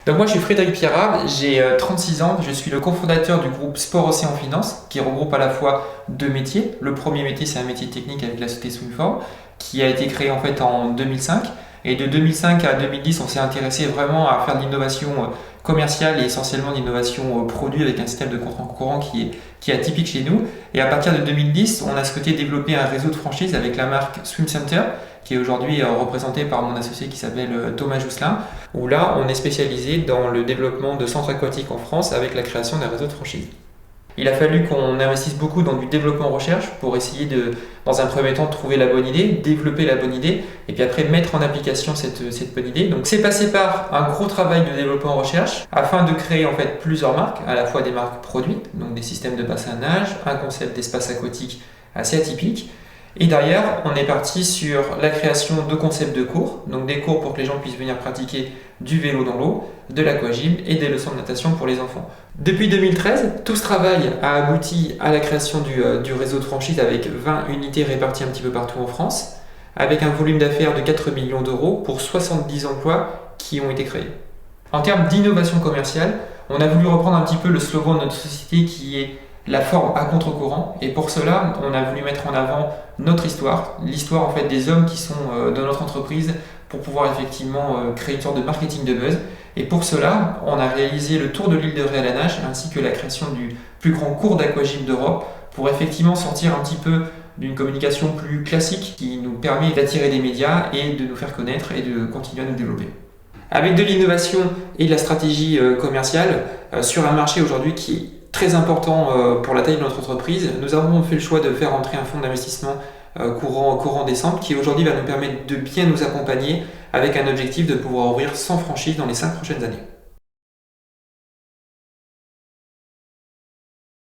Donc moi je suis Frédéric Pierrat, j'ai 36 ans, je suis le cofondateur du groupe Sport Océan Finance qui regroupe à la fois deux métiers. Le premier métier c'est un métier technique avec la société Swimform qui a été créé en fait en 2005 et de 2005 à 2010 on s'est intéressé vraiment à faire de l'innovation commerciale et essentiellement de l'innovation produit avec un système de contrat courant qui est atypique chez nous. Et à partir de 2010 on a souhaité développer un réseau de franchise avec la marque Swim Center qui est aujourd'hui représenté par mon associé qui s'appelle Thomas Jousselin, où là on est spécialisé dans le développement de centres aquatiques en France avec la création d'un réseau de franchise. Il a fallu qu'on investisse beaucoup dans du développement recherche pour essayer de, dans un premier temps, trouver la bonne idée, développer la bonne idée, et puis après mettre en application cette bonne idée. Donc c'est passé par un gros travail de développement recherche afin de créer en fait plusieurs marques, à la fois des marques produits, donc des systèmes de bassinage, un concept d'espace aquatique assez atypique. Et derrière, on est parti sur la création de concepts de cours, donc des cours pour que les gens puissent venir pratiquer du vélo dans l'eau, de l'aquagym et des leçons de natation pour les enfants. Depuis 2013, tout ce travail a abouti à la création du réseau de franchise avec 20 unités réparties un petit peu partout en France, avec un volume d'affaires de 4 millions d'euros pour 70 emplois qui ont été créés. En termes d'innovation commerciale, on a voulu reprendre un petit peu le slogan de notre société qui est la forme à contre-courant, et pour cela on a voulu mettre en avant notre histoire, l'histoire en fait des hommes qui sont dans notre entreprise pour pouvoir effectivement créer une sorte de marketing de buzz. Et pour cela on a réalisé le tour de l'île de Ré à la nage ainsi que la création du plus grand cours d'aquagym d'Europe pour effectivement sortir un petit peu d'une communication plus classique qui nous permet d'attirer des médias et de nous faire connaître et de continuer à nous développer. Avec de l'innovation et de la stratégie commerciale sur un marché aujourd'hui qui est très important pour la taille de notre entreprise, nous avons fait le choix de faire entrer un fonds d'investissement courant décembre qui aujourd'hui va nous permettre de bien nous accompagner avec un objectif de pouvoir ouvrir 100 franchises dans les 5 prochaines années.